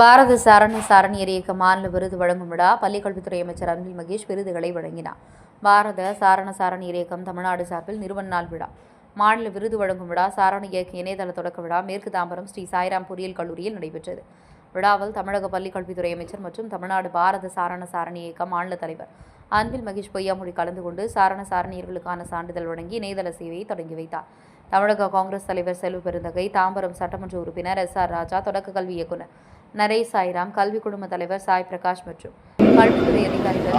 பாரத சாரணியர் இயக்க மாநில விருது வழங்கும் விழா பள்ளிக்கல்வித்துறை அமைச்சர் அன்பில் மகேஷ் விருதுகளை வழங்கினார். பாரத சாரணியர் இயக்கம் தமிழ்நாடு சார்பில் நிறுவன நாள் விழா, மாநில விருது வழங்கும் விழா, சாரண இயக்க இணையதள தொடக்க விழா மேற்கு தாம்பரம் ஸ்ரீ சாய்ராம் பொறியியல் கல்லூரியில் நடைபெற்றது. விழாவில் தமிழக பள்ளிக்கல்வித்துறை அமைச்சர் மற்றும் தமிழ்நாடு பாரத சாரணி இயக்க மாநில தலைவர் அன்பில் மகேஷ் பொய்யாமொழி கலந்து கொண்டு சாரணியர்களுக்கான சான்றிதழ் வழங்கி இணையதள சேவையை தொடங்கி வைத்தார். தமிழக காங்கிரஸ் தலைவர் செல்வ பெருந்தகை, தாம்பரம் சட்டமன்ற உறுப்பினர் SR ராஜா, தொடக்க கல்வி இயக்குநர் நரேஷ் சாய்ராம், கல்வி குழும தலைவர் சாய் பிரகாஷ் மற்றும் கல்வித்துறை அதிகாரிகள்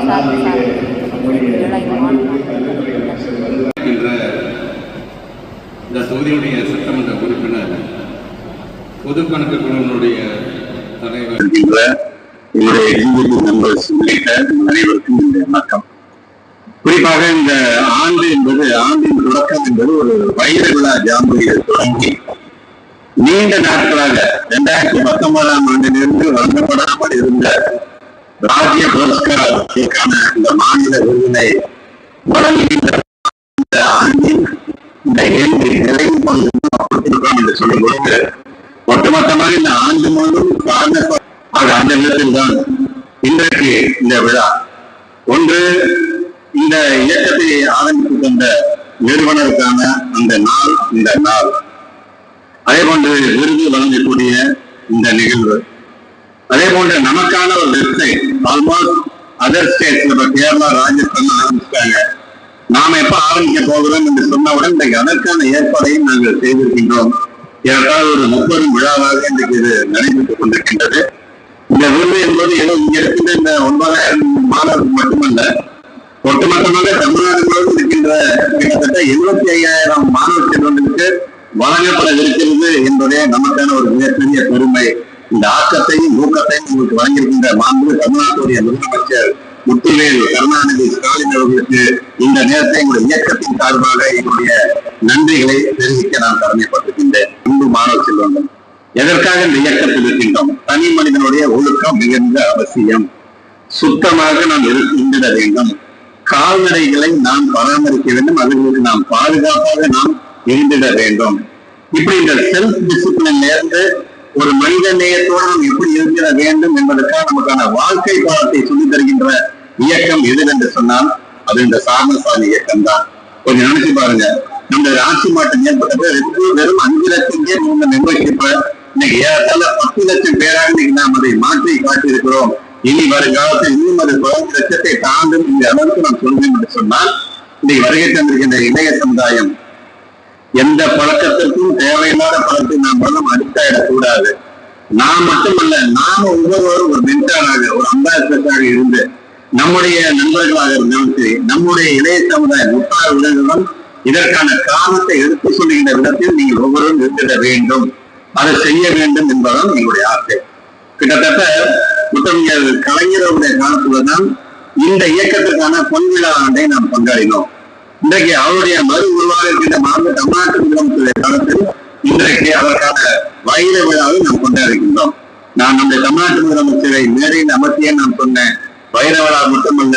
இந்த தொகுதியுடைய சட்டமன்ற உறுப்பினர், பொது கணக்கு குழுவினுடைய தலைவர், அனைவருக்கும் வணக்கம். குறிப்பாக இந்த ஆண்டு என்பது, ஆண்டின் தொடக்கம் என்பது ஒரு வைர விழா ஜாம்புரியில் தொடங்கி நீண்ட நாட்களாக 2019ஆம் ஆண்டிலிருந்து வழங்கப்படாமல் இருந்த ராஜ்ய புரஸ்காரத்திற்கான இந்த மாநில விருதினை வழங்குகின்ற ஆண்டின் இந்த நிறைவு கொடுத்திருக்கோம் என்று சொல்லும் பொழுது, ஒட்டுமொத்தமாக இந்த ஆண்டு முழுவதும் அந்த நேரத்தில் தான் இன்றைக்கு இந்த விழா. ஒன்று, இந்த இயக்கத்தை ஆரம்பித்து தந்த நிறுவனருக்கான அந்த நாள், இந்த நாள். அதே போன்று விருது வழங்கக்கூடிய இந்த நிகழ்வு, அதே போன்று நமக்கான ஒரு வெப்சைட், ஆல்மோஸ்ட் அதர் ஸ்டேட்ஸ்ல கேரளா, ராஜஸ்தான் ஆரம்பிச்சிட்டாங்க. நாம எப்ப ஆரம்பிக்க போகிறோம் என்று சொன்னவுடன் இன்றைக்கு அதற்கான ஏற்பாடையும் நாங்கள் செய்திருக்கின்றோம். ஏற்காவது ஒரு 30 விழாவாக இன்றைக்கு இது நடைபெற்றுக் கொண்டிருக்கின்றது. இந்த விருது என்பது ஏதோ இங்க இருக்கின்ற இந்த 9,000 மாணவர்கள் மட்டுமல்ல, ஒட்டுமொத்தமாக தமிழ்நாடு முழுவதும் இருக்கின்ற கிட்டத்தட்ட 75,000 மாணவ செல்வங்களுக்கு வழங்கப்படவிருக்கிறது என்பதே நமக்கான ஒரு மிகப்பெரிய பெருமை. இந்த ஆக்கத்தையும் ஊக்கத்தையும் உங்களுக்கு வழங்கியிருக்கின்ற மாண்பு தமிழ்நாட்டுடைய முதலமைச்சர் முத்துவேல் கருணாநிதி ஸ்டாலின் அவர்களுக்கு இந்த நேரத்தை எங்களுடைய இயக்கத்தின் சார்பாக என்னுடைய நன்றிகளை தெரிவிக்க நான் கடமைப்பட்டிருக்கின்றேன். அன்பு மாணவ செல்வங்கள், எதற்காக இந்த இயக்கத்தில் இருக்கின்றோம்? தனி மனிதனுடைய ஒழுக்கம் மிகுந்த அவசியம். சுத்தமாக நாம் இருந்திட வேண்டும். கால்நடைகளை நாம் பராமரிக்க வேண்டும். அவர்களுக்கு நாம் பாதுகாப்பாக நாம் இருந்திட வேண்டும். இப்படி இந்த செல்ஃப் டிசிப்ளின்ல இருந்து ஒரு மனித நேயத்தோடு நாம் எப்படி இருந்திட வேண்டும் என்பதற்காக நமக்கான வாழ்க்கை பாடத்தை சொல்லித் தருகின்ற இயக்கம் எது என்று சொன்னால் அது இந்த சாரணசாலை இயக்கம் தான். கொஞ்சம் நினைச்சு பாருங்க, நம்முடைய ஆட்சி மாற்றம் ஏற்பட்டது வெறும் 5 லட்சம் பேர் இந்த மெம்பர்ஷிப்ப இன்னைக்கு ஏறத்தாழ 10 லட்சம் பேராக இன்னைக்கு நாம் அதை மாற்றி காட்டியிருக்கிறோம். இனி வருங்காலத்தில் இன்னும் அது 10 லட்சத்தை தாண்டும் இந்த அளவுக்கு நாம் சொல்கிறோம் என்று சொன்னால், இன்னைக்கு வருகை தந்திருக்கின்ற இளைய சமுதாயம் எந்த பழக்கத்திற்கும் தேவையில்லாத பழக்கத்தை நாம் மூலம் அடித்தாயிடக்கூடாது. நாம் மட்டுமல்ல, நாம ஒவ்வொருவரும் ஒரு மென்டாராக, ஒரு அம்பாசிடராக இருந்து நம்முடைய நண்பர்களாக இருந்தாலும் சரி, நம்முடைய இளைய சமுதாய முட்டாள் உலகம் இதற்கான காரணத்தை எடுத்து சொல்லுகின்ற விதத்தில் நீங்கள் ஒவ்வொருவரும் இருந்திட வேண்டும், அதை செய்ய வேண்டும் என்பதுதான் எங்களுடைய ஆசை. கிட்டத்தட்ட முத்தமிழர் கலைஞருடைய காலத்துலதான் இந்த இயக்கத்திற்கான பொன்விழா ஆண்டை நாம் கொண்டாடினோம். இன்றைக்கு அவருடைய மறு உருவாக இருக்கின்ற தமிழ்நாட்டு முதலமைச்சருடைய காலத்தில் இன்றைக்கு அதற்கான வைர விழாவை நாம் கொண்டாடுகின்றோம். நான் நம்முடைய தமிழ்நாட்டு முதலமைச்சரை மேடையில் அமர்த்தியே நான் சொன்னேன், வைர விழா மட்டுமல்ல,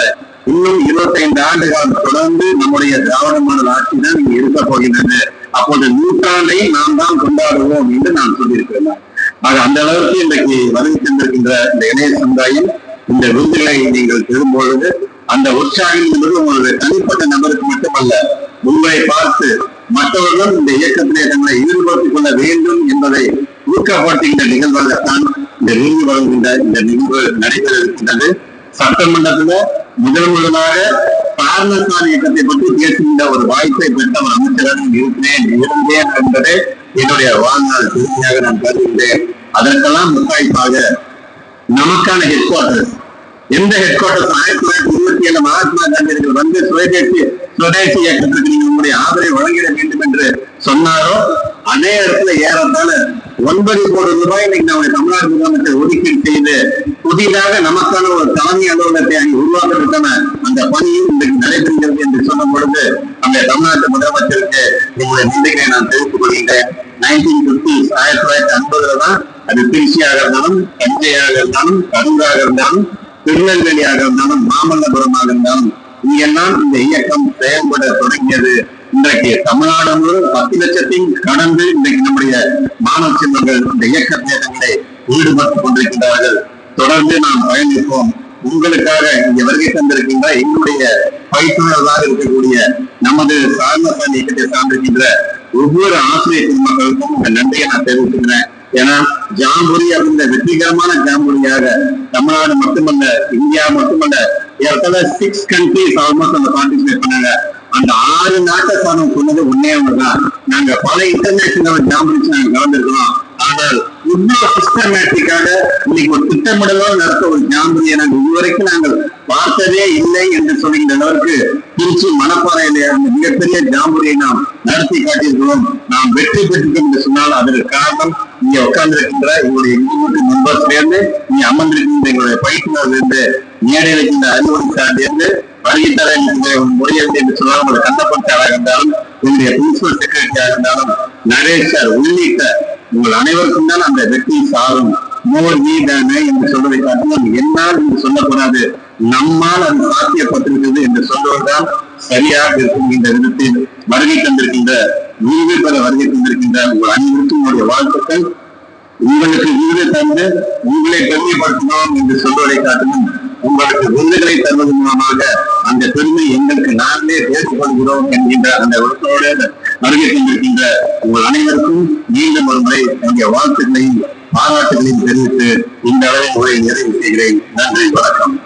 இன்னும் 25 ஆண்டு காலம் தொடர்ந்து நம்முடைய திராவிட மாடல் ஆட்சி தான் இங்கு இருக்க போகின்றது. அப்போது 100 நாம் தான் கொண்டாடுவோம் என்று நான் சொல்லியிருக்கிறேன். ஆக அந்த அளவுக்கு இன்றைக்கு வருகை சென்றிருக்கின்ற இந்த இளைய சமுதாயம் இந்த விருதுகளை நீங்கள் பெறும்பொழுது அந்த உற்சாகம் என்பது உங்களுடைய தனிப்பட்ட நபருக்கு மட்டுமல்ல, உங்களை பார்த்து மற்றவர்களும் இந்த இயக்கத்திலே தங்களை ஈடுபடுத்திக் கொள்ள வேண்டும் என்பதை ஊக்கப்படுத்துகின்ற நிகழ்வாகத்தான் இந்த விருது வழங்குகின்ற இந்த நிகழ்வு நடைபெற இருக்கின்றது. சட்டமன்றத்துல முதலாக சாரணசாலை இயக்கத்தை பற்றி பேசுகின்ற ஒரு வாய்ப்பை பெற்ற ஒரு அமைச்சராக இருந்தேன் என்பதே என்னுடைய வாழ்நாள் பெருமையாக நான் கருதுகிறேன். அதற்கெல்லாம் முத்தாய்ப்பாக நமக்கான ஹெட் குவார்டர்ஸ், எந்த ஹெட் குவார்டர்ஸ் 1927 மகாத்மா காந்தியர்கள் வந்து சுதேசி இயக்கத்திற்கு நீங்க உங்களுடைய ஆதரவை வழங்கிட வேண்டும் என்று சொன்னாரோ, அதே இடத்துல ஏறத்தாழ 9 கோடி ரூபாய் இன்னைக்கு நம்முடைய தமிழ்நாடு முதலமைச்சர் ஒதுக்கீடு செய்து புதிதாக நமக்கான ஒரு தலைமை அலுவலகத்தை அங்கே உருவாக்குவதற்கான அந்த பணியும் இன்றைக்கு நடைபெறுகிறது என்று சொல்லும் பொழுது நம்முடைய தமிழ்நாட்டு முதலமைச்சருக்கு உங்களுடைய நன்றிகளை நான் தெரிவித்துக் கொள்கின்றேன். 1950 தான் அது திருச்சியாக இருந்தாலும், தஞ்சையாக இருந்தாலும், கரூராக இருந்தாலும், திருநெல்வேலியாக இருந்தாலும், மாமல்லபுரமாக இருந்தாலும் இங்கெல்லாம் இந்த இயக்கம் செயல்பட தொடங்கியது. இன்றைக்கு தமிழ்நாடு முழுவதும் 10 லட்சத்தையும் கடந்து இன்றைக்கு நம்முடைய மாணவ செல்வங்கள் இந்த இயக்க பேரங்களை ஈடுபட்டுக் கொண்டிருக்கின்றார்கள். தொடர்ந்து நாம் பயணிப்போம். உங்களுக்காக இங்கே வருகை தந்திருக்கின்ற எங்களுடைய பயிற்றுநர்களாக இருக்கக்கூடிய நமது சாரண இயக்கத்தை சார்ந்திருக்கின்ற ஒவ்வொரு ஆசிரியர் பெருமக்களுக்கும் இந்த நன்றியை நான் தெரிவித்துக்கிறேன். ஏன்னா ஜாம்புரி அப்படின்ற வெற்றிகரமான ஜாம்புரியாக தமிழ்நாடு மட்டுமல்ல, இந்தியா மட்டுமல்ல, 6 countries ஆல்மோஸ்ட் அந்த பார்ட்டிசிபேட் பண்ணாங்க. அந்த 6 நாட்டை சார்ந்த சொன்னது ஒன்னே ஒண்ணுதான், நாங்க பல இன்டர்நேஷனல் ஜாம்புரிஸ் நாங்க கலந்துருக்கிறோம். ஆனால் இவ்வளவு சிஸ்டமேட்டிக்காக இன்னைக்கு ஒரு திட்டமிடலோ நடத்த ஒரு ஜாம்புரியை நாங்கள் இதுவரைக்கும் நாங்கள் பார்த்ததே இல்லை என்று சொல்கின்ற அளவுக்கு திருச்சி மணப்பாறையிலே அந்த மிகப்பெரிய ஜாம்புரியை நாம் நடத்தி காட்டியிருக்கிறோம். நாம் வெற்றி பெற்றிருக்கோம் என்று சொன்னால் அதற்கு காரணம் இங்க உட்கார்ந்திருக்கின்ற எங்களுடைய இன்ஸ்டிடியூட் மெம்பர்ஸ்ல இருந்து, இங்க அமர்ந்திருக்கின்ற எங்களுடைய பயிற்றுநர்கள் இருந்து, மேடையில் இருக்கின்ற அறிவுறுத்தாண்டில் இருந்து, வருகை தர முறையீடு என்று சொன்னால் உங்களுடைய கண்ணப்பட்டாராக இருந்தாலும், எங்களுடைய பிரின்சிபல் செக்ரட்டரியாக இருந்தாலும், நரேஷ் சார் உள்ளிட்ட உங்கள் அனைவருக்கும் தான் அந்த வெற்றி சாரும். மோர் தானே என்று சொல்வதை காட்டிலும் என்னால் என்று சொல்லக்கூடாது, நம்மால் அது சாத்தியப்பட்டிருக்கிறது என்று சொல்வதுதான் சரியாக இருக்கும். இந்த விதத்தில் வருகை தந்திருக்கின்ற விருது பெற வருகை தந்திருக்கின்ற உங்கள் அனைவருக்கும் உங்களுடைய வாழ்த்துக்கள். உங்களுக்கு விருது தந்து உங்களை பெருமைப்படுத்தணும் என்று சொல்வதை காட்டிலும் உங்களுக்கு விருதுகளை தருவது மூலமாக அந்த பெருமை எங்களுக்கு நாங்களே ஏற்றுக்கொள்கிறோம் என்கின்ற அந்த விருத்தோடு வருகை தந்திருக்கின்ற உங்கள் அனைவருக்கும் மீண்டும் ஒரு முறை என்னுடைய வாழ்த்துக்களையும் பாராட்டுகளையும் தெரிவித்து இந்த அளவில் உரை நிறைவு செய்கிறேன். நன்றி, வணக்கம்.